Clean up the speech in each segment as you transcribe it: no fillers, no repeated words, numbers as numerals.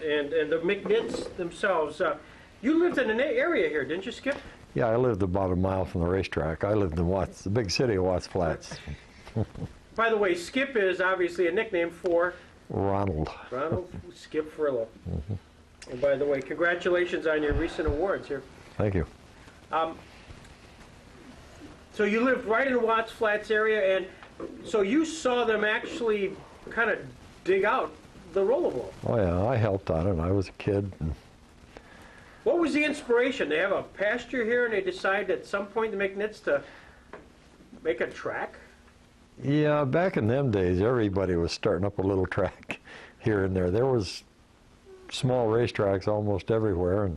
And the McNitts themselves, you lived in an area here, didn't you, Skip? Yeah, I lived about a mile from the racetrack. I lived in Watts, the big city of Watts Flats. By the way, Skip is obviously a nickname for Ronald. Ronald Skip Furlow. And by the way, congratulations on your recent awards here. Thank you. So you lived right in Watts Flats area, and so you saw them actually kind of dig out the Roll O Bowl. Oh yeah, I helped on it. I was a kid. What was the inspiration? They have a pasture here, and they decide at some point the McNitts to make a track? Yeah, back in them days, everybody was starting up a little track here and there. There was small racetracks almost everywhere, and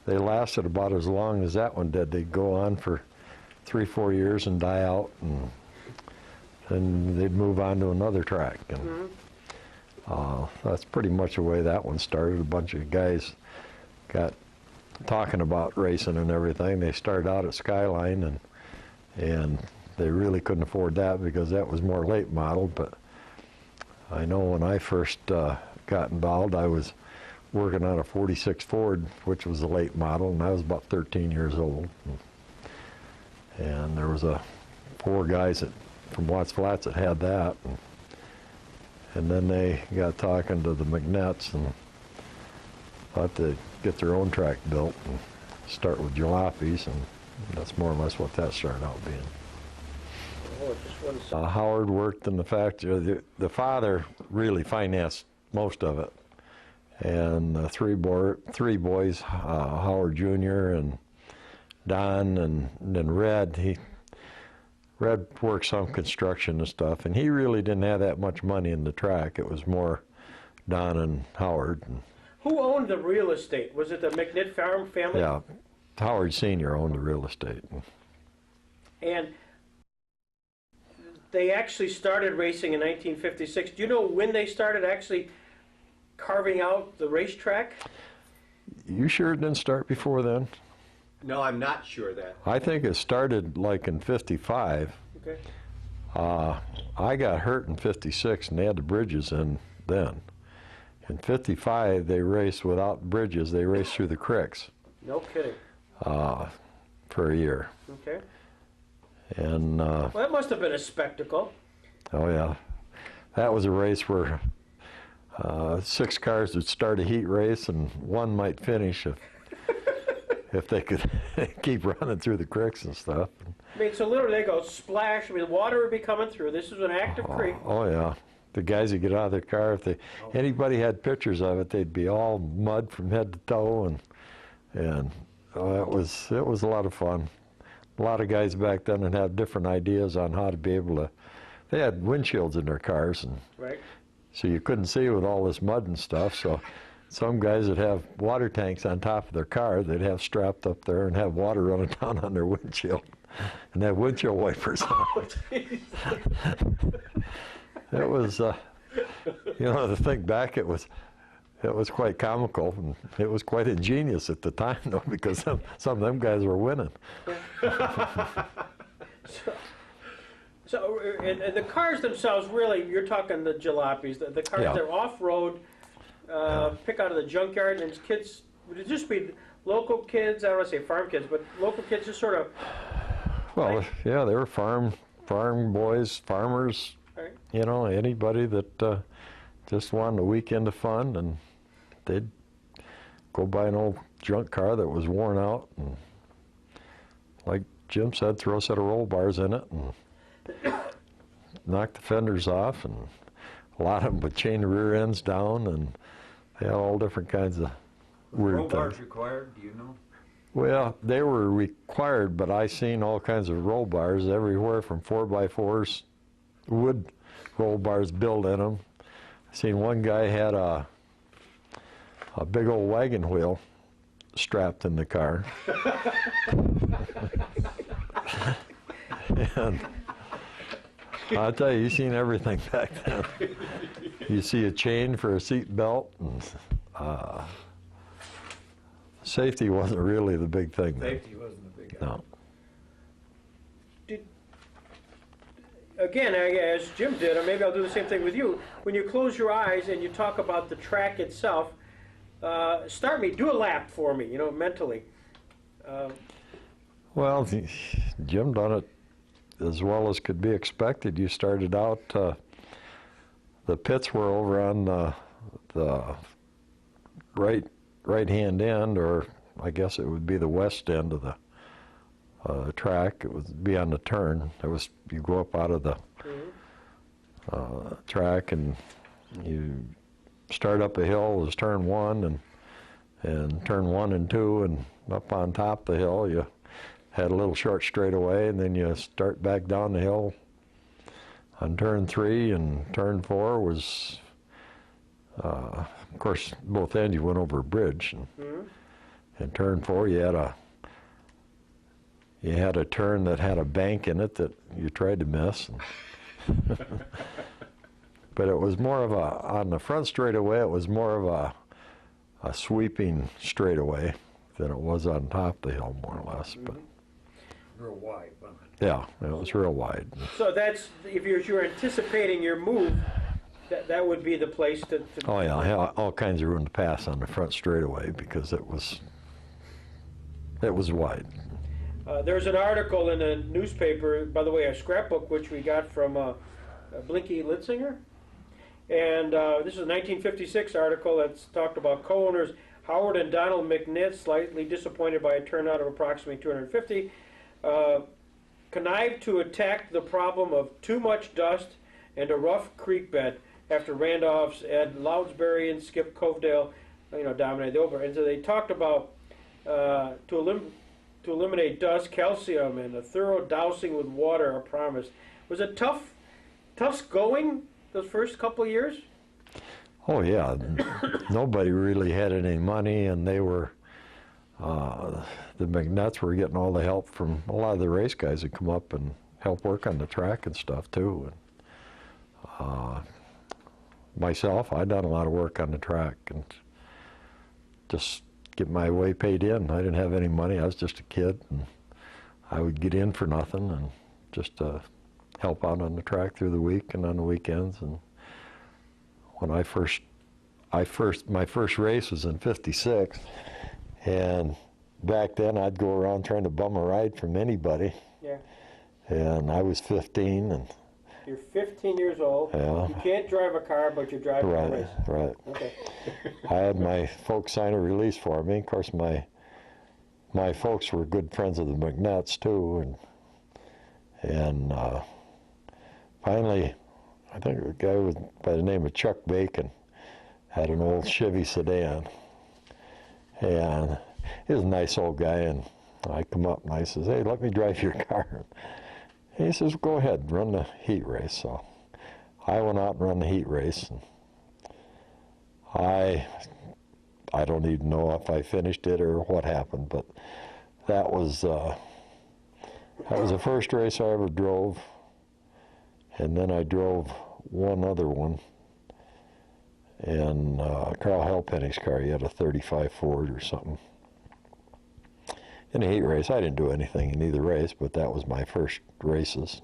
they lasted about as long as that one did. They'd go on for 3-4 years and die out, and then they'd move on to another track. And that's pretty much the way that one started. A bunch of guys got talking about racing and everything. They started out at Skyline, and they really couldn't afford that because that was more late model. But I know when I first got involved, I was working on a 46 Ford, which was a late model, and I was about 13 years old. And there was 4 guys from Watts Flats that had that. And then they got talking to the McNitts and thought they'd get their own track built and start with jalopies, and that's more or less what that started out being. Howard worked in the factory. The father really financed most of it. And the three boys, Howard Jr. and Don and then Red, Red worked some construction and stuff, and he really didn't have that much money in the track. It was more Don and Howard. Who owned the real estate? Was it the McNitt farm family? Yeah, Howard Sr. owned the real estate. And they actually started racing in 1956. Do you know when they started actually carving out the racetrack? You sure it didn't start before then? No, I'm not sure that. I think it started like in 55. Okay. I got hurt in 56 and they had the bridges in then. In 55 they raced without bridges. They raced through the creeks. No kidding. For a year. Okay. And well, that must have been a spectacle. Oh yeah. That was a race where 6 cars would start a heat race and one might finish if they could keep running through the creeks and stuff. I mean, so literally they go splash. I mean, water would be coming through. This is an active creek. Oh yeah. The guys would get out of their car. If anybody had pictures of it, they'd be all mud from head to toe, and it was a lot of fun. A lot of guys back then would have different ideas on how to be able to. They had windshields in their cars, and right. So you couldn't see with all this mud and stuff. So some guys would have water tanks on top of their car. They'd have strapped up there and have water running down on their windshield, and have windshield wipers on. Oh, it was, you know, to think back, it was quite comical, and it was quite ingenious at the time, though, because some of them guys were winning. So and the cars themselves, really, you're talking the jalopies, the cars Yeah. that are off-road, pick out of the junkyard, and kids, would it just be local kids, I don't want to say farm kids, but local kids just sort of... Well, right? yeah, they were farm boys, farmers, Right. you know, anybody that just wanted a weekend of fun, and they'd go buy an old junk car that was worn out, and like Jim said, throw a set of roll bars in it and knock the fenders off, and a lot of them would chain the rear ends down, and they had all different kinds of weird Roll bars things. required, do you know? Well, they were required, but I seen all kinds of roll bars everywhere from 4x4s, wood roll bars built in them. I seen one guy had a big old wagon wheel strapped in the car. And I'll tell you seen everything back then. You see a chain for a seat belt, and safety wasn't really the big thing then. Safety wasn't a big No. again, as Jim did, or maybe I'll do the same thing with you, when you close your eyes and you talk about the track itself, do a lap for me, mentally. Well, Jim done it as well as could be expected. You started out, the pits were over on the right-hand end, or I guess it would be the west end of the track. It would be on the turn. You go up out of the track and you start up a hill. It was turn 1 and turn 1 and 2, and up on top of the hill you had a little short straightaway, and then you start back down the hill on turn 3, and turn 4 was, of course, both ends you went over a bridge, and turn 4 you had a turn that had a bank in it that you tried to miss. But it was more of on the front straightaway, it was more of a sweeping straightaway than it was on top of the hill, more or less. But Real wide, wasn't it? yeah, it was real wide. So that's, if you're anticipating your move, that would be the place to Oh yeah, I had all kinds of room to pass on the front straightaway because it was wide. There's an article in a newspaper, by the way, a scrapbook, which we got from Blinky Litzinger. And this is a 1956 article that's talked about co-owners Howard and Donald McNitt, slightly disappointed by a turnout of approximately 250, connived to attack the problem of too much dust and a rough creek bed after Randolph's Ed Loudsbury and Skip Covedale, dominated the over. And so they talked about to eliminate dust, calcium, and a thorough dousing with water are promised. Was it tough going those first couple of years? Oh yeah, nobody really had any money, and they were, the McNutts were getting all the help from a lot of the race guys that come up and help work on the track and stuff too. And, myself, I'd done a lot of work on the track and just get my way paid in. I didn't have any money, I was just a kid, and I would get in for nothing and just help out on the track through the week and on the weekends. And when my first race was in '56, and back then I'd go around trying to bum a ride from anybody. Yeah. And I was 15, and You're 15 years old. Yeah. You can't drive a car, but you're driving a race. Right. Okay. I had my folks sign a release for me. Of course, my folks were good friends of the McNutts too, and finally, I think a guy by the name of Chuck Bacon had an old Chevy sedan, and he was a nice old guy. And I come up and I says, "Hey, let me drive your car." And he says, "Go ahead, run the heat race." So I went out and run the heat race, and I don't even know if I finished it or what happened, but that was the first race I ever drove. And then I drove one other one, and Carl Halpenny's car. He had a 35 Ford or something. In a heat race, I didn't do anything in either race, but that was my first races.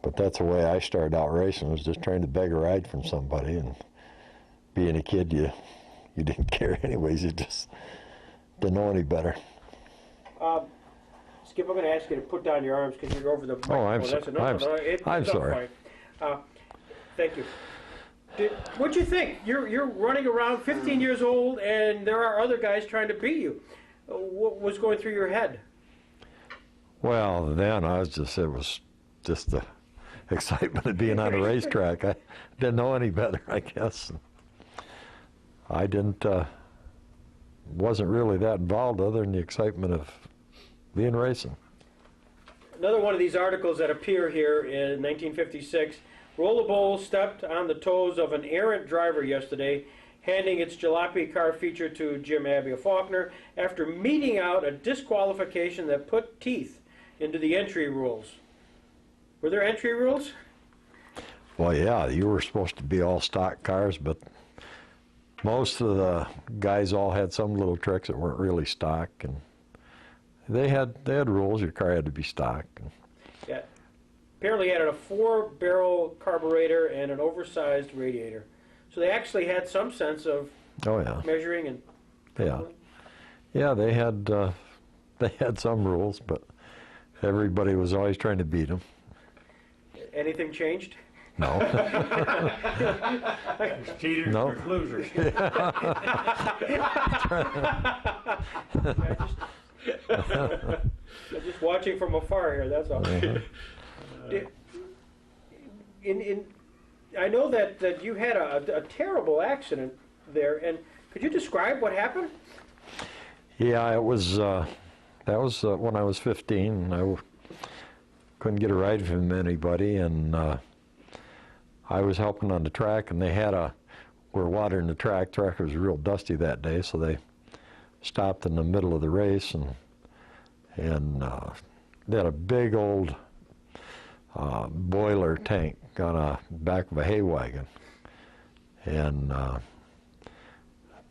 But that's the way I started out racing, was just trying to beg a ride from somebody. And being a kid, you didn't care anyways. You just didn't know any better. Skip, I'm going to ask you to put down your arms because you're over the microphone. I'm sorry. Thank you. What'd you think? You're running around 15 years old, and there are other guys trying to beat you. What was going through your head? Well, then it was just the excitement of being on a racetrack. I didn't know any better, I guess. I wasn't really that involved other than the excitement of being racing. Another one of these articles that appear here in 1956, Roll O Bowl stepped on the toes of an errant driver yesterday, handing its jalopy car feature to Jim Abbey of Faulkner after meting out a disqualification that put teeth into the entry rules. Were there entry rules? Well, yeah, you were supposed to be all stock cars, but most of the guys all had some little tricks that weren't really stock, and they had rules. Your car had to be stock. Yeah. apparently had a 4-barrel carburetor and an oversized radiator. So they actually had some sense of Oh yeah. measuring and Yeah. Yeah, they had some rules, but everybody was always trying to beat them. Anything changed? No. Cheaters No. or losers. I'm just watching from afar here, that's all. I know that you had a terrible accident there, and could you describe what happened? Yeah, it was. That was when I was 15. And couldn't get a ride from anybody, and I was helping on the track, and they had we're watering the track. The track was real dusty that day, so they stopped in the middle of the race, and they had a big old boiler tank on the back of a hay wagon, and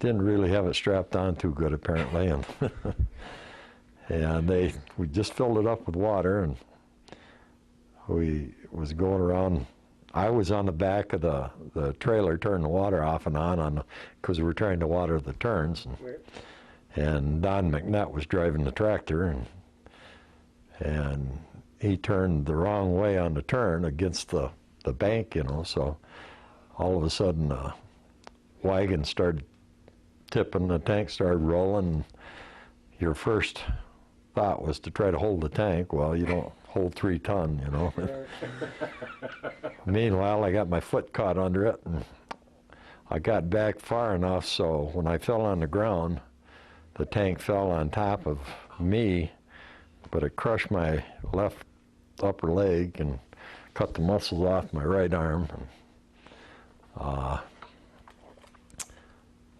didn't really have it strapped on too good apparently, and and we just filled it up with water, and we was going around. I was on the back of the trailer turning the water off and on because we were trying to water the turns, and Don McNutt was driving the tractor, and he turned the wrong way on the turn against the bank, you know, so all of a sudden the wagon started tipping, the tank started rolling. Your first thought was to try to hold the tank. Well, you don't hold 3 ton, you know. Meanwhile, I got my foot caught under it, and I got back far enough so when I fell on the ground, the tank fell on top of me, but it crushed my left upper leg and cut the muscles off my right arm. And,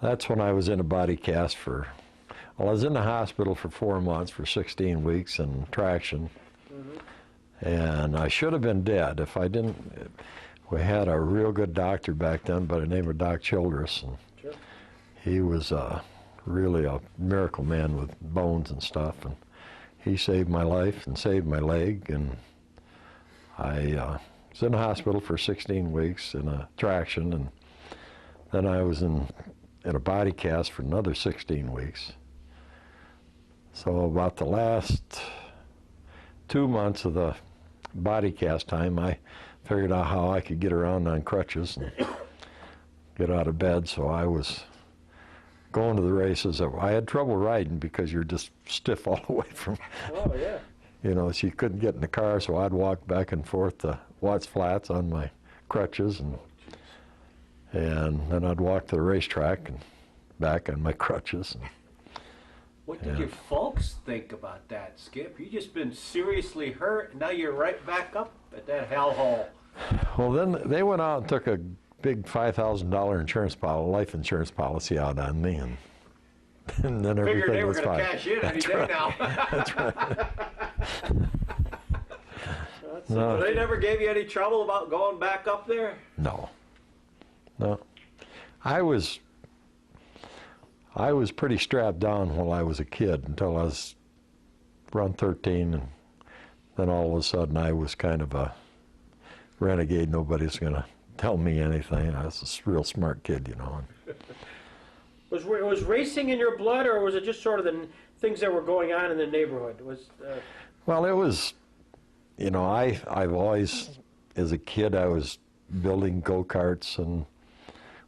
that's when I was in a body cast I was in the hospital for 4 months for 16 weeks in traction. And I should have been dead if I didn't. We had a real good doctor back then by the name of Doc Childress, and he was really a miracle man with bones and stuff, and he saved my life and saved my leg, and I was in the hospital for 16 weeks in a traction, and then I was in a body cast for another 16 weeks. So about the last 2 months of the body cast time, I figured out how I could get around on crutches and get out of bed, so I was going to the races. I had trouble riding because you're just stiff all the way from, Oh, yeah. you know, so you couldn't get in the car, so I'd walk back and forth to Watts Flats on my crutches, and then I'd walk to the racetrack and back on my crutches. What did your folks think about that, Skip? You just been seriously hurt, and now you're right back up at that hellhole. Well, then they went out and took a big $5,000 life insurance policy out on me, and then Figured everything they were was going to fine. cash in any day now. That's right. So No, they never gave you any trouble about going back up there? no. I was pretty strapped down while I was a kid until I was around 13, and then all of a sudden I was kind of a renegade. Nobody's going to tell me anything. I was a real smart kid, you know. Was racing in your blood, or was it just sort of the things that were going on in the neighborhood? Well, it was, you know, I've always, as a kid, I was building go-karts and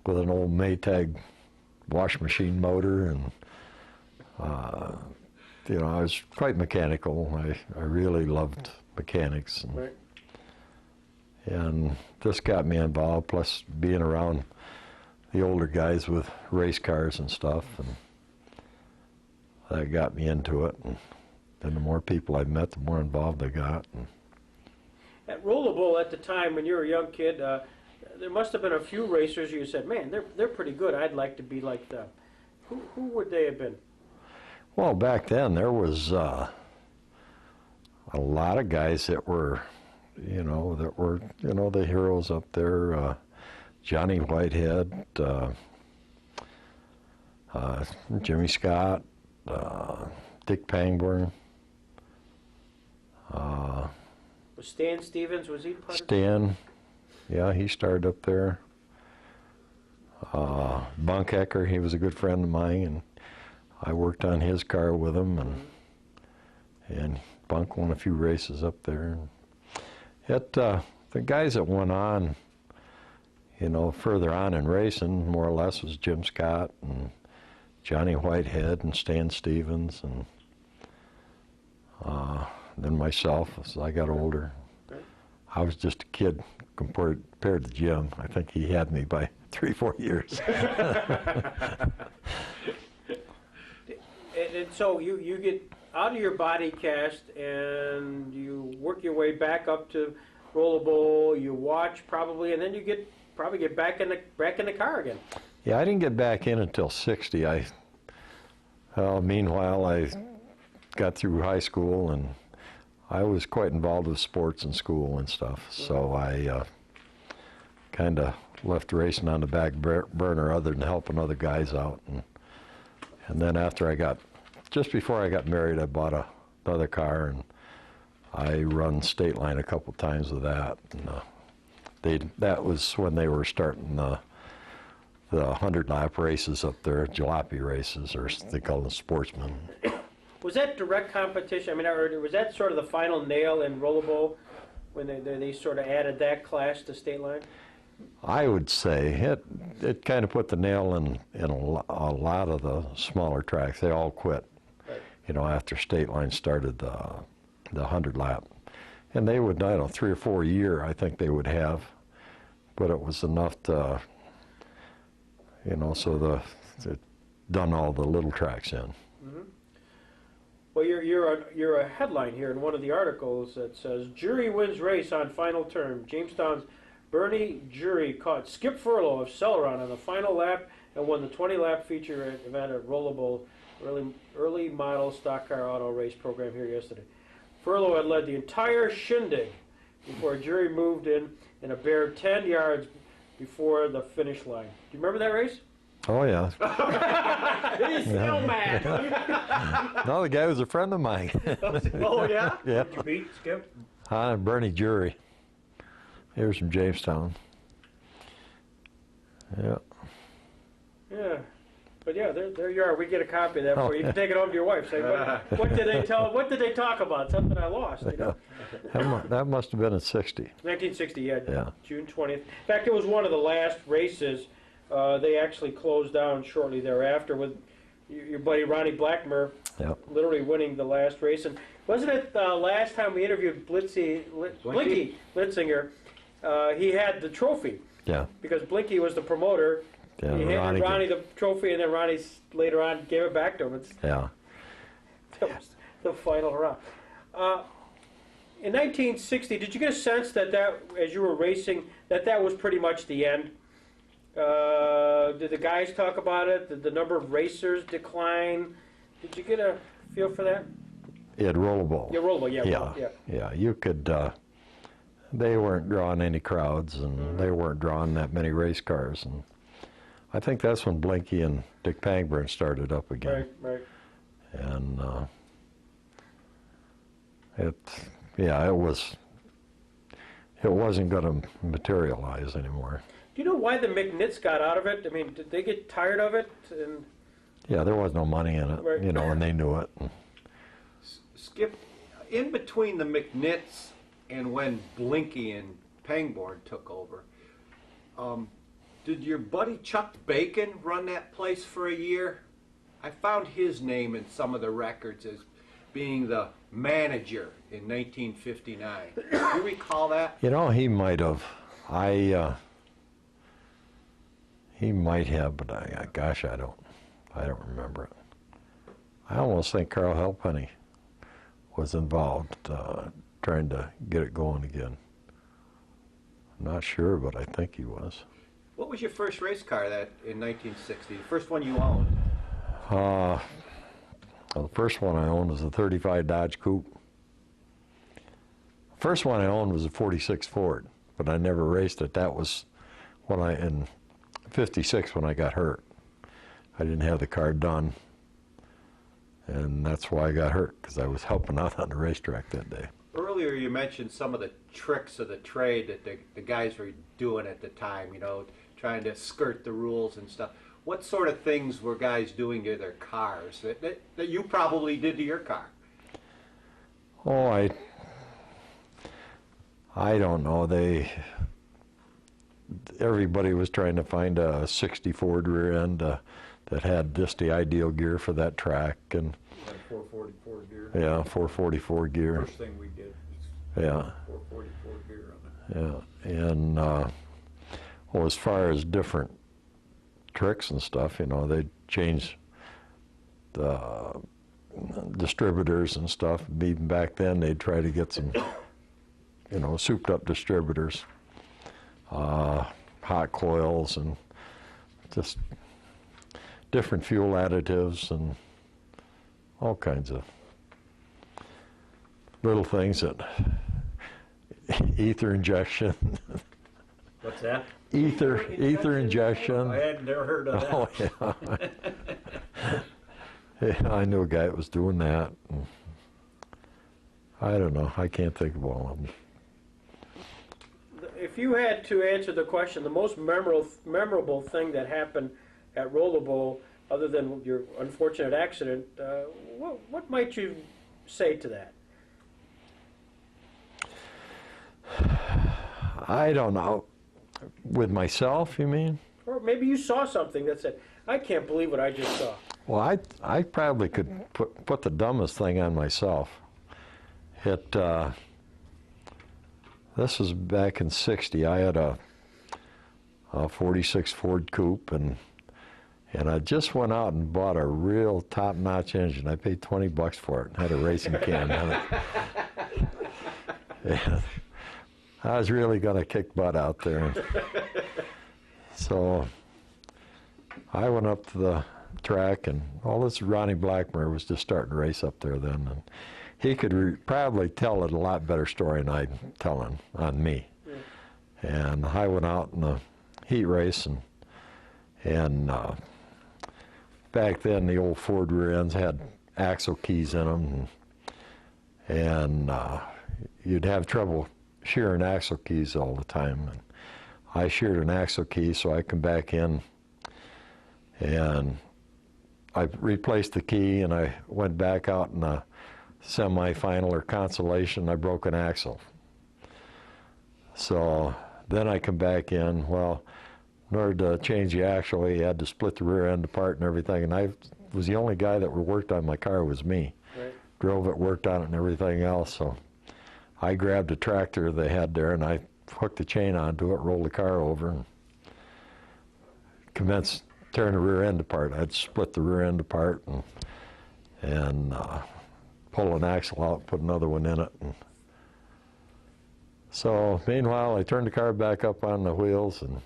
with an old Maytag wash machine motor, and you know, I was quite mechanical. I really loved mechanics, and this got me involved, plus being around the older guys with race cars and stuff, and that got me into it. And then the more people I met, the more involved I got. And At Roll O Bowl at the time, when you were a young kid, there must have been a few racers you said, man, they're pretty good. I'd like to be like them. Who would they have been? well, back then there was a lot of guys that were, the heroes up there. Johnny Whitehead, Jimmy Scott, Dick Pangborn. Was Stan Stevens, was he part of Stan, yeah, he started up there. Bunkecker, he was a good friend of mine, and I worked on his car with him, and Bunk won a few races up there. The guys that went on, further on in racing, more or less, was Jim Scott and Johnny Whitehead and Stan Stevens, and then myself as I got older. I was just a kid compared to Jim. I think he had me by 3-4 years. And so you get out of your body cast and you work your way back up to Roll O Bowl. You watch probably, and then you probably get back in the car again. Yeah, I didn't get back in until '60. Meanwhile, I got through high school, and I was quite involved with sports in school and stuff. So I kind of left racing on the back burner, other than helping other guys out. And then just before I got married, I bought another car, and I run State Line a couple times with that. And that was when they were starting the 100-lap races up there, jalopy races, or they call them sportsmen. Was that direct competition? I mean, or was that sort of the final nail in Roll O Bowl when they sort of added that class to State Line? I would say it kind of put the nail in a lot of the smaller tracks. They all quit, right. After State Line started the 100-lap. And they would, 3 or 4 a year, I think they would have, but it was enough to, so it done all the little tracks in. Mm-hmm. Well, you're a headline here in one of the articles that says, "Jury wins race on final turn. Jamestown's Bernie Jury caught Skip Furlow of Celeron on the final lap and won the 20-lap feature event at Roll O Bowl early model stock car auto race program here yesterday. Furlow had led the entire shindig before Jury moved in a bare 10 yards before the finish line." Do you remember that race? Oh, yeah. He's still mad. No, the guy was a friend of mine. Oh, yeah? Yeah. Did you beat Skip? Bernie Jury. He was from Jamestown. Yeah. Yeah. But yeah, there you are. We get a copy of that for you. You can take it home to your wife. Say, what did they tell? What did they talk about? Something I lost. That must have been in '60. 1960, Yeah. June 20th. In fact, it was one of the last races. They actually closed down shortly thereafter with your buddy Ronnie Blackmer, Yep. literally winning the last race. And wasn't it the last time we interviewed Blinky Blitzinger? He had the trophy. Yeah. Because Blinky was the promoter. Yeah, He handed Ronnie the trophy, and then Ronnie later on gave it back to him. Yeah. That was the final hurrah. In 1960, did you get a sense that as you were racing, that was pretty much the end? Did the guys talk about it? Did the number of racers decline? Did you get a feel for that? At Roll O Bowl. Yeah, Roll O Bowl, yeah. Yeah. Yeah, you could, they weren't drawing any crowds, and they weren't drawing that many race cars. And I think that's when Blinky and Dick Pangburn started up again. Right. And it wasn't going to materialize anymore. Do you know why the McNitts got out of it? I mean, did they get tired of it? And Yeah, there was no money in it, Right. And they knew it. Skip, in between the McNitts and when Blinky and Pangborn took over, did your buddy Chuck Bacon run that place for a year? I found his name in some of the records as being the manager in 1959. Do you recall that? He might have. He might have, but I don't remember it. I almost think Carl Halpenny was involved trying to get it going again. I'm not sure, but I think he was. What was your first race car in 1960? The first one you owned? Well, the first one I owned was a 35 Dodge Coupe. The first one I owned was a 46 Ford, but I never raced it. That was in '56 when I got hurt. I didn't have the car done, and that's why I got hurt, because I was helping out on the racetrack that day. Early earlier you mentioned some of the tricks of the trade that the guys were doing at the time, you know, trying to skirt the rules and stuff. What sort of things were guys doing to their cars that you probably did to your car? Oh, I don't know. Everybody was trying to find a 60 Ford rear end that had just the ideal gear for that track, and Had 444 gear. yeah, 444 gear. First thing we did Yeah, was 444 gear on it. yeah, and well, as far as different tricks and stuff, you know, they changed the distributors and stuff. Even back then, they'd try to get some, you know, souped up distributors, hot coils, and just different fuel additives and all kinds of little things that ether injection. What's that? Ether injection. I had never heard of that. Oh, yeah. Yeah, I knew a guy that was doing that. And I don't know. I can't think of all of them. If you had to answer the question, the most memorable thing that happened at Roll O Bowl, other than your unfortunate accident, what might you say to that? I don't know. With myself, you mean? Or maybe you saw something that said, I can't believe what I just saw. Well, I probably could put the dumbest thing on myself. This was back in '60. I had a 46 Ford Coupe, and I just went out and bought a real top-notch engine. I paid $20 for it and had a racing can on it. And I was really going to kick butt out there. So I went up to the track, and this Ronnie Blackmer was just starting to race up there then, and he could probably tell it a lot better story than I'm telling on me. Yeah. And I went out in the heat race, and back then the old Ford rear ends had axle keys in them, and you'd have trouble shearing axle keys all the time. And I sheared an axle key, so I come back in, and I replaced the key, and I went back out in the semi-final or consolation. I broke an axle. So then I come back in. Well, in order to change the axle, he had to split the rear end apart and everything, and I was the only guy that worked on my car was me. Right. Drove it, worked on it, and everything else. So I grabbed a tractor they had there, and I hooked the chain onto it, rolled the car over, and commenced tearing the rear end apart. I'd split the rear end apart and pull an axle out, put another one in it. And so meanwhile, I turned the car back up on the wheels and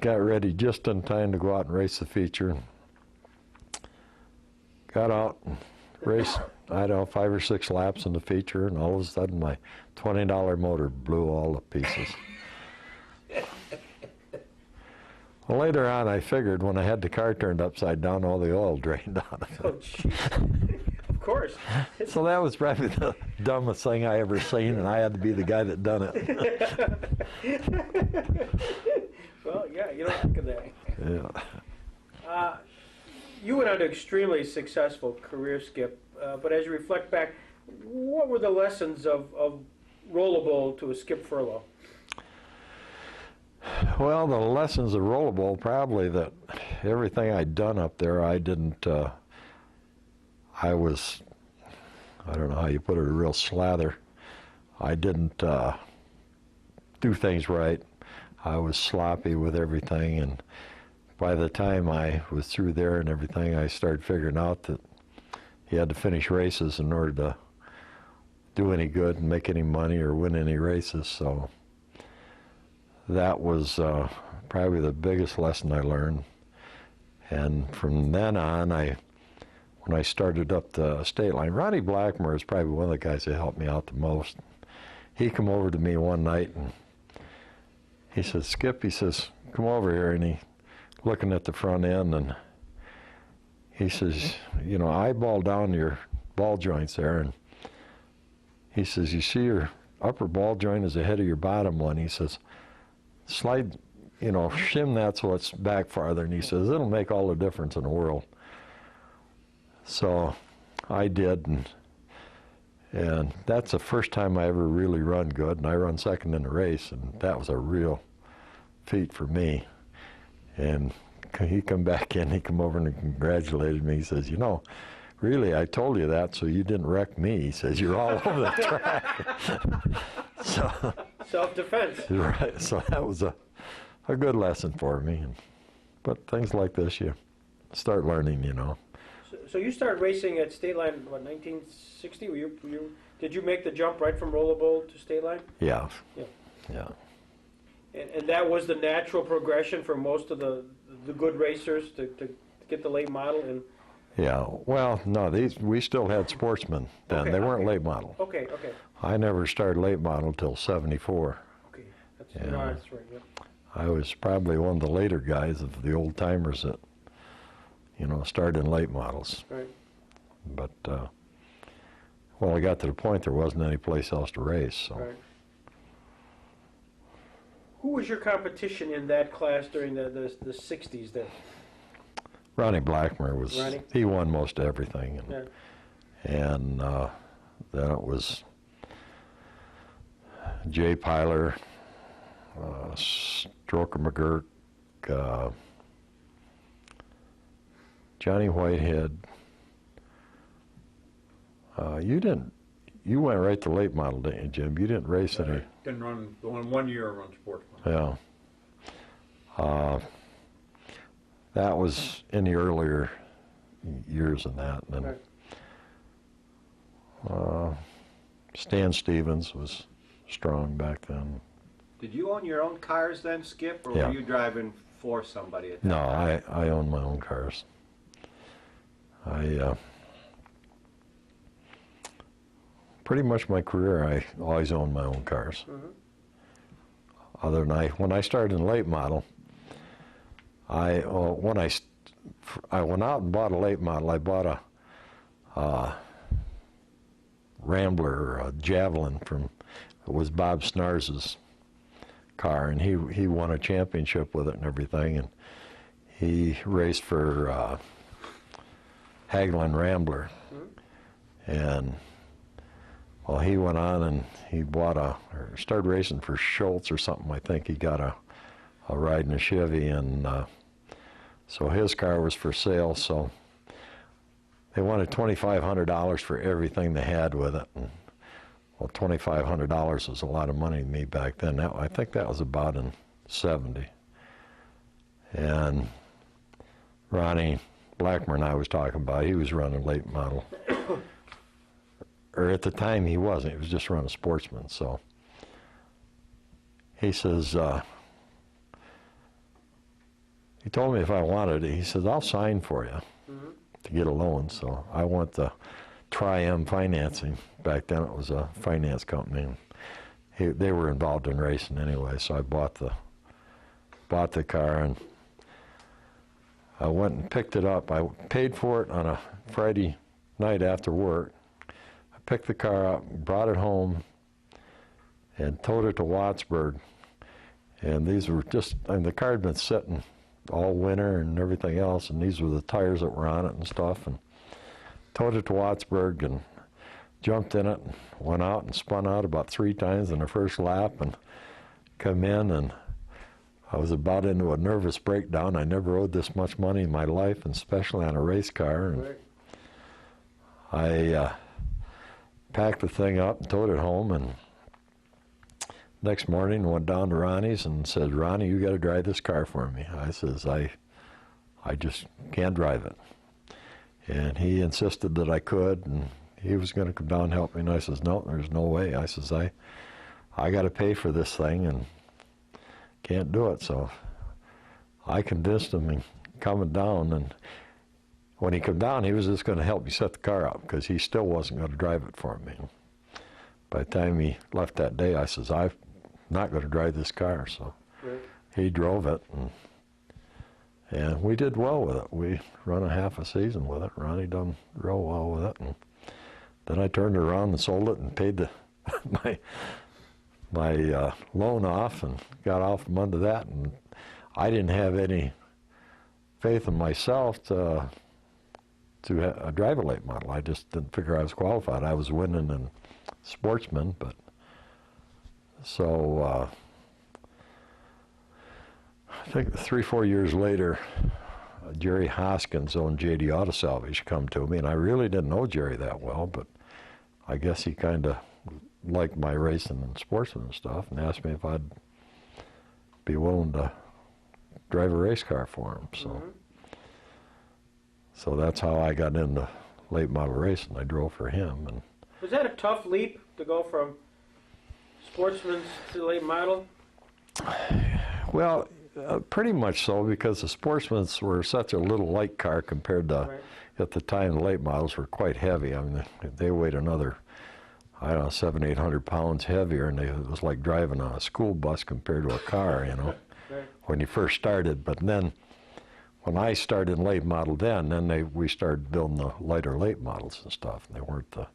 got ready just in time to go out and race the feature. Got out and raced, I don't know, 5 or 6 laps in the feature, and all of a sudden my $20 motor blew all to pieces. Well, later on, I figured when I had the car turned upside down, all the oil drained out of it. Oh, jeez. Of course. So that was probably the dumbest thing I ever seen, and I had to be the guy that done it. Well, yeah, you don't think of that. Yeah. You went on an extremely successful career, Skip, but as you reflect back, what were the lessons of Roll O Bowl to a Skip Furlow? Well, the lessons of Roll O Bowl, probably that everything I'd done up there, I didn't, I was, I don't know how you put it, a real slather. I didn't do things right. I was sloppy with everything, and by the time I was through there and everything, I started figuring out that you had to finish races in order to do any good and make any money or win any races. So that was probably the biggest lesson I learned. And from then on, when I started up the state line, Ronnie Blackmer is probably one of the guys that helped me out the most. He come over to me one night and he says, Skip, he says, come over here, and he looking at the front end, and he says, you know, eyeball down your ball joints there, and He says, you see your upper ball joint is ahead of your bottom one. He says, slide, shim that so it's back farther. And he says, it'll make all the difference in the world. So I did, and that's the first time I ever really run good. And I run second in the race, and that was a real feat for me. And he come back in, he come over and congratulated me. He says, really, I told you that so you didn't wreck me. He says, you're all over the track. So, self-defense. Right, so that was a good lesson for me. But things like this, you start learning, So you started racing at State Line, what, 1960? Did you make the jump right from Roll O Bowl to State Line? Yeah. Yeah. Yeah. And that was the natural progression for most of the good racers to get the late model? Yeah, well, no, we still had sportsmen then. Okay, They weren't okay. late model. Okay. I never started late model till 74. Okay, that's Yeah. no, that's right. Yep. I was probably one of the later guys of the old timers that, started in late models. Right. But, I got to the point there wasn't any place else to race, so. Right. Who was your competition in that class during the 60s then? Ronnie Blackmer was, Ronnie? he won most everything. Yeah. And then it was Jay Pyler, Stroker McGurk, Johnny Whitehead. You went right to late model, didn't you, Jim? You didn't race any. I didn't run, the one year I run sportsman. Yeah. That was in the earlier years than that. And then, Right. Stan Stevens was strong back then. Did you own your own cars then, Skip, or Yeah. were you driving for somebody at that No, time? I own my own cars. Pretty much my career, I always owned my own cars. Mm-hmm. Other than when I started in late model, I went out and bought a late model. I bought a Rambler, a Javelin it was Bob Snars's car, and he won a championship with it and everything, and he raced for Hagelin Rambler. And he went on and he started racing for Schultz or something. I think he got a ride in a Chevy, and so his car was for sale. So they wanted $2,500 for everything they had with it. And, $2,500 was a lot of money to me back then. I think that was about in '70. And Ronnie Blackmer I was talking about, he was running late model. Or at the time he wasn't, he was just running sportsman. So he says, he told me if I wanted it, he says, I'll sign for you to get a loan. So I went to Tri-M Financing. Back then it was a finance company. And they were involved in racing anyway, so I bought the car, and I went and picked it up. I paid for it on a Friday night after work. I picked the car up, brought it home, and towed it to Wattsburg. And these were the car had been sitting all winter and everything else, and these were the tires that were on it and stuff. And towed it to Wattsburg and jumped in it and went out and spun out about 3 times in the first lap and come in, and I was about into a nervous breakdown. I never owed this much money in my life, and especially on a race car. And Right. I packed the thing up and towed it home, and next morning went down to Ronnie's and said, Ronnie, you got to drive this car for me. I says, I just can't drive it. And he insisted that I could, and he was going to come down and help me. And I says, no, there's no way. I says, I got to pay for this thing and can't do it. So I convinced him in coming down, and when he came down, he was just going to help me set the car up because he still wasn't going to drive it for me. By the time he left that day, I says, I'm not going to drive this car. So Right. he drove it, and we did well with it. We run a half a season with it. Ronnie done real well with it. And then I turned around and sold it and paid the my loan off and got off from under that, and I didn't have any faith in myself to drive a late model. I just didn't figure I was qualified. I was winning in sportsman, but so I think 3-4 years later, Jerry Hoskins owned JD Auto Salvage come to me, and I really didn't know Jerry that well, but I guess he kind of liked my racing and sportsman and stuff, and asked me if I'd be willing to drive a race car for him. So, so that's how I got into late model racing. I drove for him. And was that a tough leap to go from sportsman to late model? Well, pretty much so, because the sportsmans were such a little light car compared to, at the time, the late models were quite heavy. I mean, they weighed another, I don't know, 700-800 pounds heavier, and it was like driving a school bus compared to a car, you know, when you first started. But then, when I started in late model then we started building the lighter late models and stuff, and they weren't the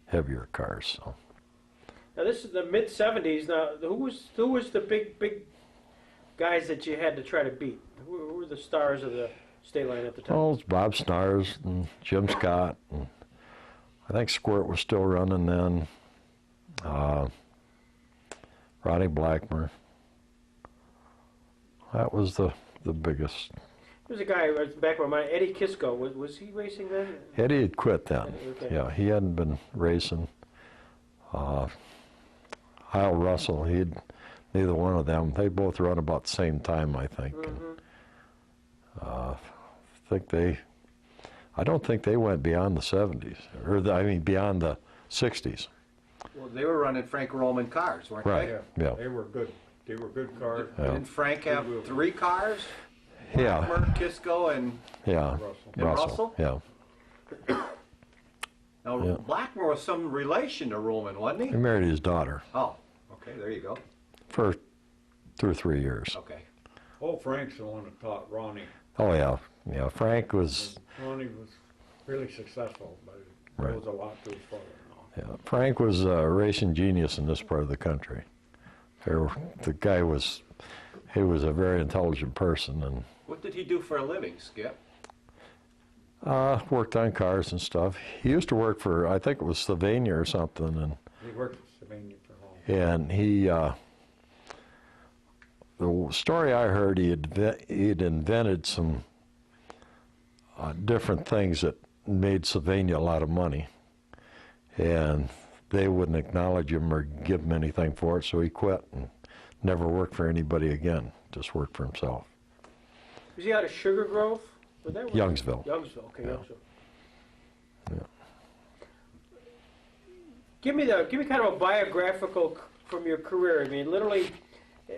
heavier cars. So. Now this is the mid-'70s. Now, who was the big guys that you had to try to beat? Who were the stars of the state line at the time? Oh, it's Bob Snars and Jim Scott, and I think Squirt was still running then. Ronnie Blackmer. That was the biggest. There was a guy back in my mind, Eddie Kisco. Was he racing then? Eddie had quit then. Okay. Yeah, he hadn't been racing. Hal Russell, neither one of them. They both run about the same time, I think. And, I don't think they went beyond the 70s, or beyond the 60s. Well, they were running Frank Roman cars, weren't Right. they? Yeah. They were good. They were good cars. Yeah. Didn't Frank have 3 cars? Yeah. Blackmer, Kisco, and Russell. Russell? Yeah. Now, Yeah. Blackmer was some relation to Roman, wasn't He he? married his daughter Oh, okay, there you go. for 2 or 3 years. Okay. Oh, Frank's the one that taught Ronnie. Oh, yeah. Yeah, Frank was, Ronnie was really successful, but Right. there was a lot to his father and all. yeah, Frank was a racing genius in this part of the country. The guy was, he was a very intelligent person, and What did he do for a living, Skip? worked on cars and stuff. He used to work for, I think it was Sylvania or something, and He worked at Savannah for a long time. and he, the story I heard, he'd invented some different things that made Sylvania a lot of money, and they wouldn't acknowledge him or give him anything for it, so he quit and never worked for anybody again, just worked for himself. Was he out of Sugar Grove? Was that where- Youngsville. Youngsville, okay, Yeah. Youngsville. Yeah. Give me kind of a biographical from your career. I mean, literally,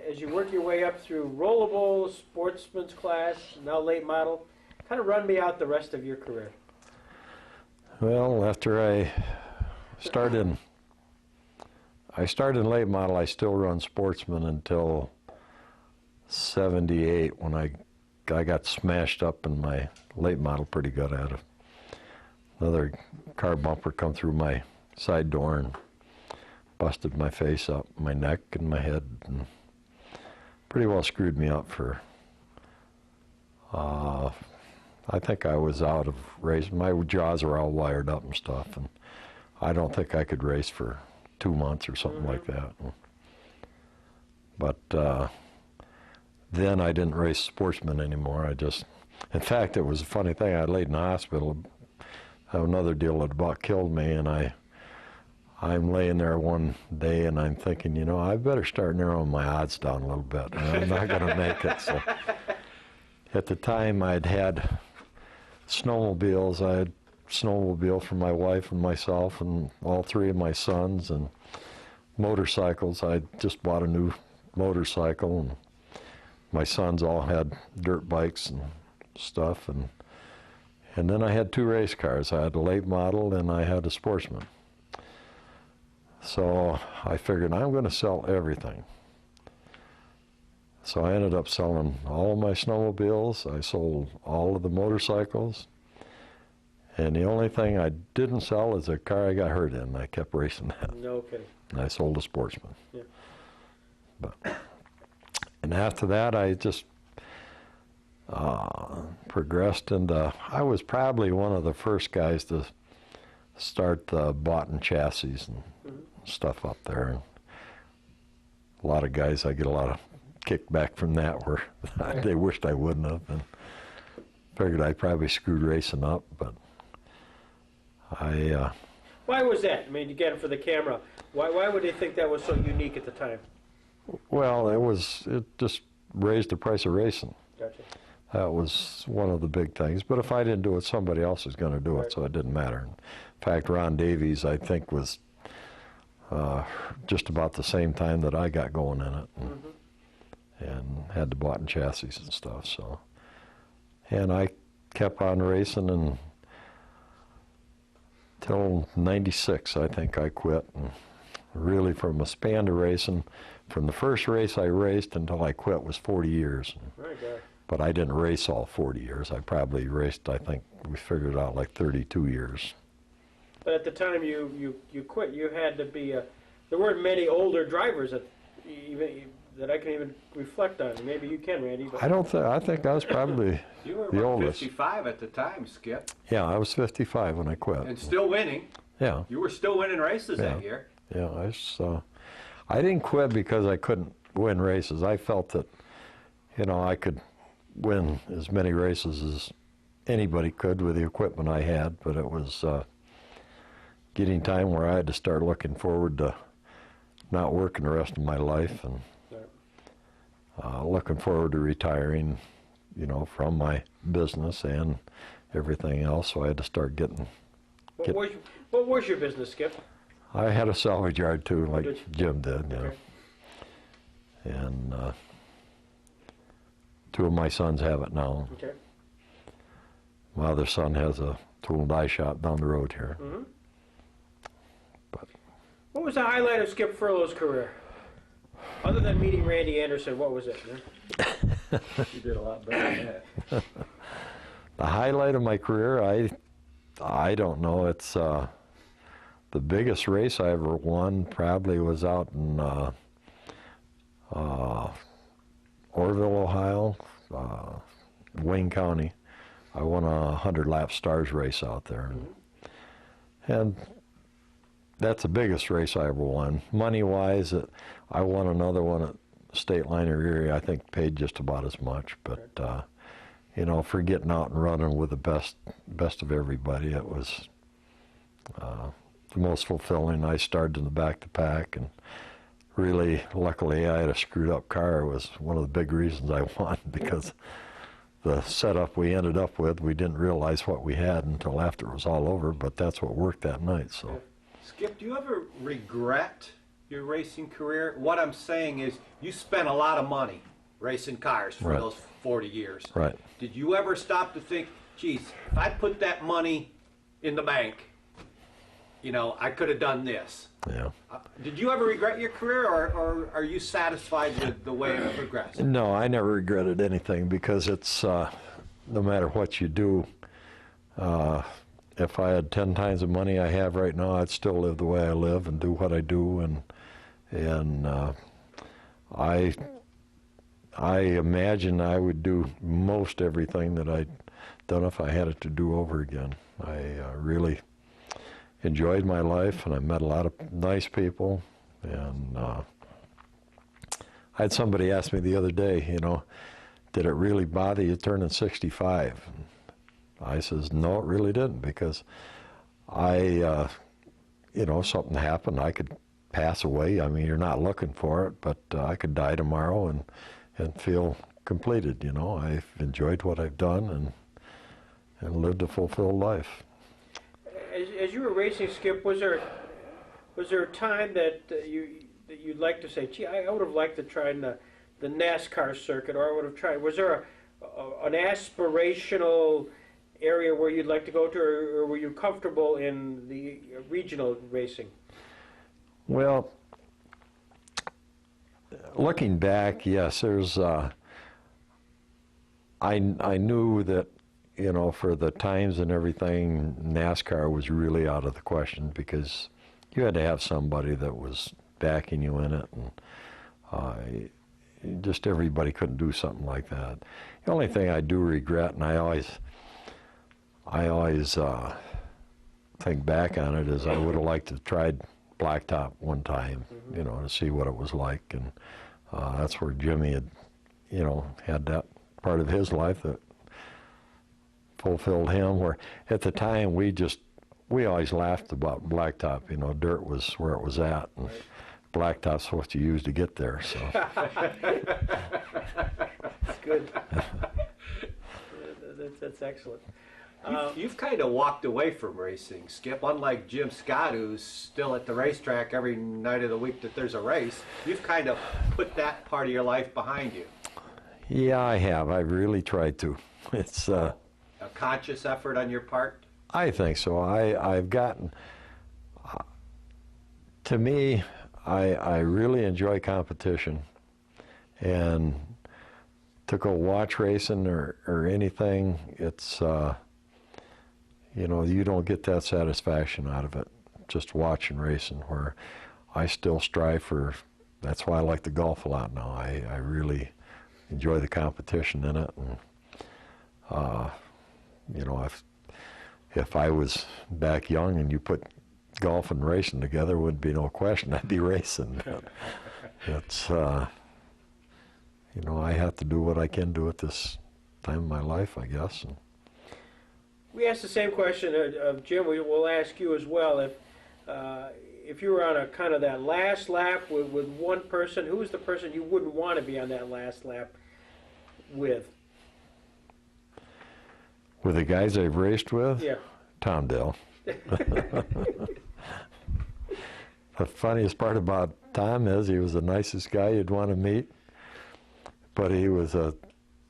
as you work your way up through Roll O Bowl, sportsman's class, now late model, kind of run me out the rest of your career. Well, after I started in late model, I still run sportsman until 78, when I got smashed up in my late model pretty good at it. Another car bumper come through my side door and busted my face up, my neck and my head, and pretty well screwed me up for, I think I was out of racing. My jaws were all wired up and stuff, and I don't think I could race for 2 months or something like that. But then I didn't race sportsman anymore. In fact, it was a funny thing. I laid in the hospital, have another deal that about killed me, and I'm laying there one day and I'm thinking, you know, I better start narrowing my odds down a little bit. I'm not going to make it. So at the time I'd had snowmobiles. I had a snowmobile for my wife and myself and all 3 of my sons, and motorcycles. I just bought a new motorcycle, and my sons all had dirt bikes and stuff, and then I had 2 race cars. I had a late model and I had a sportsman. So I figured I'm going to sell everything. So I ended up selling all of my snowmobiles. I sold all of the motorcycles. And the only thing I didn't sell is a car I got hurt in. I kept racing that. No kidding. and I sold a Sportsman. Yeah. And after that, I just progressed into, I was probably one of the first guys to start the Boughton chassis and stuff up there. And a lot of guys, I get a lot of kickback from that where they wished I wouldn't have, and figured I probably screwed racing up, but Why was that? I mean, you get it for the camera. Why would they think that was so unique at the time? well, it just raised the price of racing. Gotcha. That was one of the big things. But if I didn't do it, somebody else was going to do it, so it didn't matter. In fact, Ron Davies, I think, was just about the same time that I got going in it, and had the Boughton chassis and stuff. So, and I kept on racing until '96. I think I quit. And really, from a span of racing, from the first race I raced until I quit was 40 years. Right, God. But I didn't race all 40 years. I probably raced, I think we figured out, like 32 years. But at the time you quit, you had to be there weren't many older drivers that I can even reflect on. Maybe you can, Randy. But I think I was probably You were the about oldest. 55 at the time, Skip, Yeah, I was 55 when I quit. and still winning. Yeah, You were still winning races that Yeah. year. yeah. I didn't quit because I couldn't win races. I felt that, I could win as many races as anybody could with the equipment I had, but it was getting time where I had to start looking forward to not working the rest of my life, and looking forward to retiring, from my business and everything else. So I had to start getting. What was your business, Skip? I had a salvage yard too, like Did you? Jim did, Okay. And two of my sons have it now. Okay. My other son has a tool and die shop down the road here. Mm-hmm. But What was the highlight of Skip Furlow's career? Other than meeting Randy Anderson, what was it? Man? You did a lot better than that. the highlight of my career, I don't know. It's the biggest race I ever won probably was out in Orrville, Ohio, Wayne County. I won a 100-lap stars race out there. And that's the biggest race I ever won. Money-wise, I won another one at State Line of Erie. I think paid just about as much. But, for getting out and running with the best of everybody, it was the most fulfilling. I started in the back of the pack, and really, luckily, I had a screwed up car. It was one of the big reasons I won, because the setup we ended up with, we didn't realize what we had until after it was all over, but that's what worked that night. So, Skip, do you ever regret your racing career? What I'm saying is, you spent a lot of money racing cars for Right. those 40 years. right. Did you ever stop to think, geez, if I put that money in the bank, I could have done this? Yeah. Did you ever regret your career, or are you satisfied with the way it progressed? No, I never regretted anything, because it's no matter what you do. If I had 10 times the money I have right now, I'd still live the way I live and do what I do, and I imagine I would do most everything that I'd done if I had it to do over again. I really enjoyed my life, and I met a lot of nice people, and I had somebody ask me the other day, did it really bother you turning 65? And I says, no, it really didn't, because something happened, I could pass away. I mean, you're not looking for it, but I could die tomorrow and feel completed. I've enjoyed what I've done and lived a fulfilled life. As you were racing, Skip, was there a time that you'd like to say, gee, I would have liked to try in the NASCAR circuit, or I would have tried? Was there an aspirational area where you'd like to go to, or were you comfortable in the regional racing? Well, looking back, yes, there's. I knew that, for the times and everything, NASCAR was really out of the question, because you had to have somebody that was backing you in it, and just everybody couldn't do something like that. The only thing I do regret, and I always think back on it, is I would have liked to have tried blacktop one time, you know, to see what it was like, and that's where Jimmy had, you know, had that part of his life that fulfilled him, where at the time we always laughed about blacktop, you know, dirt was where it was at, and blacktop's what you use to get there, so. That's good. That's excellent. You've kind of walked away from racing, Skip. Unlike Jim Scott, who's still at the racetrack every night of the week that there's a race, you've kind of put that part of your life behind you. Yeah, I have. I've really tried to. It's A conscious effort on your part? I think so. I've gotten, to me, I really enjoy competition, and to go watch racing or anything, it's, you know, you don't get that satisfaction out of it, just watching racing, where I still strive for, that's why I like the golf a lot now. I really enjoy the competition in it, and, you know, if I was back young and you put golf and racing together, would be no question I'd be racing. But it's, you know, I have to do what I can do at this time of my life, I guess. And We asked the same question of Jim. We'll ask you as well. If you were on a kind of that last lap with one person, who was the person you wouldn't want to be on that last lap with? with the guys I've raced with, Yeah. Tom Dale. The funniest part about Tom is he was the nicest guy you'd want to meet, but he was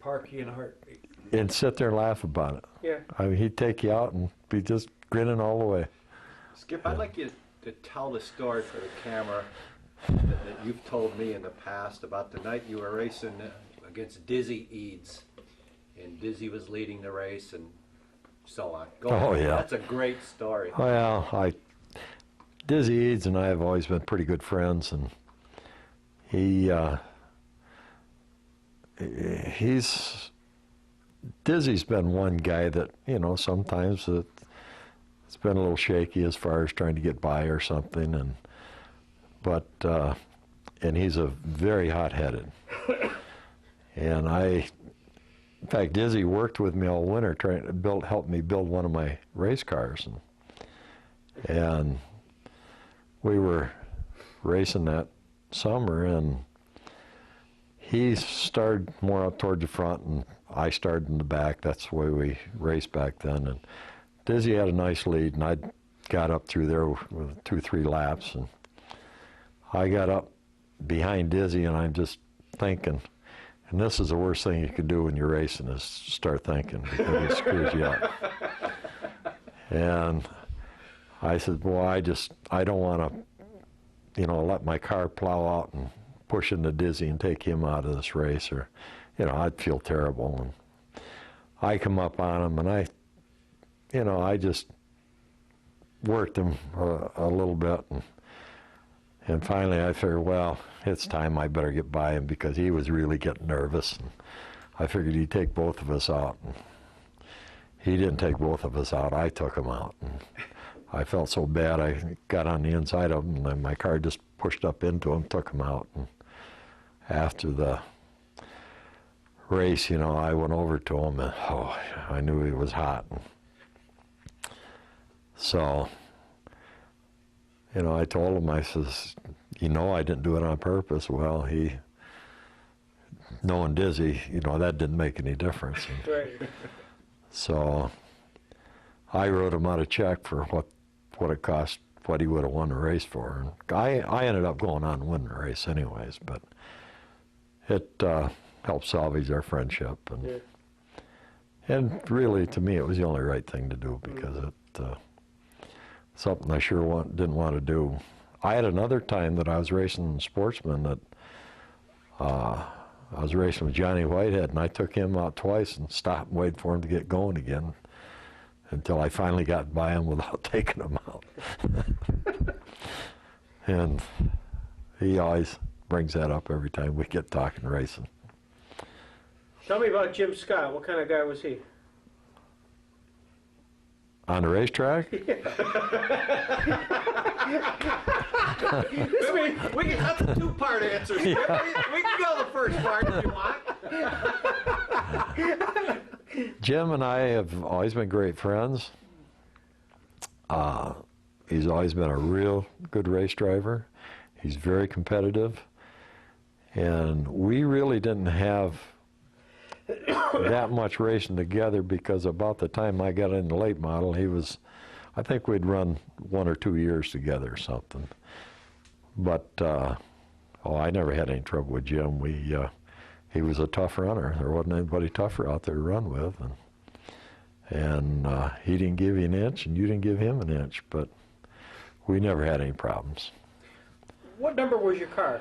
Parky in a heartbeat. and sit there and laugh about it. Yeah. I mean, he'd take you out and be just grinning all the way. Skip, I'd like you to tell the story for the camera that you've told me in the past about the night you were racing against Dizzy Eads, and Dizzy was leading the race and so on. Go Oh, ahead. yeah. That's a great story. Well, Dizzy Eads and I have always been pretty good friends, and Dizzy's been one guy that, you know, sometimes it's been a little shaky as far as trying to get by or something, and he's a very hot-headed. And in fact, Dizzy worked with me all winter trying to help me build one of my race cars, and we were racing that summer, and he started more up toward the front, and I started in the back. That's the way we raced back then. And Dizzy had a nice lead, and I got up through there with 2-3 laps, and I got up behind Dizzy, and I'm just thinking, and this is the worst thing you can do when you're racing, is start thinking, because it screws you up. And I said, boy, I don't want to, you know, let my car plow out and push into Dizzy and take him out of this race, or, you know, I'd feel terrible. And I come up on him, and I just worked him a little bit, and finally I figured, well, it's time I better get by him, because he was really getting nervous, and I figured he'd take both of us out. And he didn't take both of us out, I took him out. And I felt so bad, I got on the inside of him, and then my car just pushed up into him, took him out. And after the race, you know, I went over to him, and I knew he was hot. And so, you know, I told him, I says, you know, I didn't do it on purpose. Well, knowing Dizzy, you know, that didn't make any difference. And Right. so I wrote him out a check for what it cost, what he would have won the race for. And I ended up going on and winning the race anyways, but it helped salvage our friendship. And Yeah. and really, to me, it was the only right thing to do, because it something I sure didn't want to do. I had another time that I was racing Sportsman that I was racing with Johnny Whitehead, and I took him out twice and stopped and waited for him to get going again. until I finally got by him without taking him out. And he always brings that up every time we get talking racing. Tell me about Jim Scott. What kind of guy was he? On the racetrack? We can, that's a two-part answer. We can go the first part if you want. Jim and I have always been great friends. He's always been a real good race driver. He's very competitive. And we really didn't have that much racing together because about the time I got in the late model, I think we'd run 1 or 2 years together or something. But, I never had any trouble with Jim. He was a tough runner. There wasn't anybody tougher out there to run with. And he didn't give you an inch, and you didn't give him an inch, but we never had any problems. What number was your car?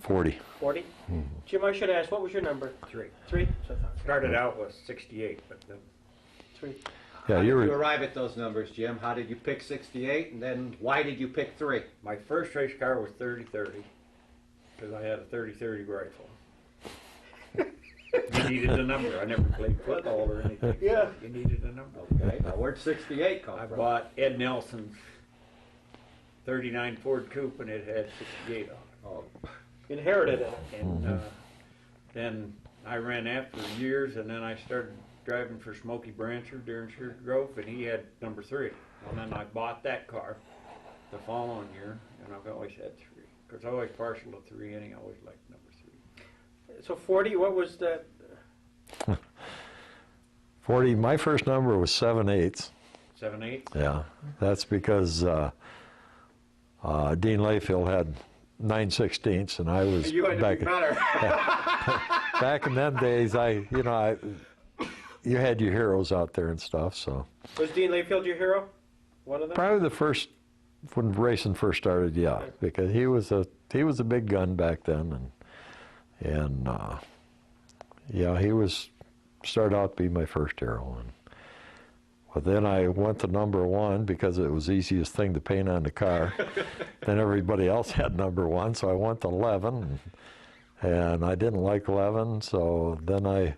40. 40? Mm-hmm. Jim, I should ask, what was your number? 3. 3? So I thought, Started out with 68, but then 3. Yeah, How did you you were. arrive at those numbers, Jim? How did you pick 68, and then why did you pick 3? my first race car was 30-30 because I had a 30-30 rifle. You needed a number. I never played football or anything. Yeah. You needed a number. Okay, now where'd 68 come I from? bought Ed Nelson's 39 Ford Coupe and it had 68 on it. Oh, Inherited it. And then I ran that for years, and then I started driving for Smokey Brancher during Sugar Grove, and he had number 3. And then I bought that car the following year, and I've always had 3. Because I always partial to 3, and he always liked number 3. So 40, what was that? 40, my first number was 7/8. 7/8? Yeah, that's because Dean Layfield had 9/16, and I was you had to be better. back in them days. You had your heroes out there and stuff. So Was Dean Layfield your hero? One of them? probably the first when racing first started, yeah, because he was a big gun back then, and yeah, he started out to be my first hero. But then I went to number 1 because it was the easiest thing to paint on the car. Then everybody else had number 1, so I went to 11, and I didn't like 11, so then I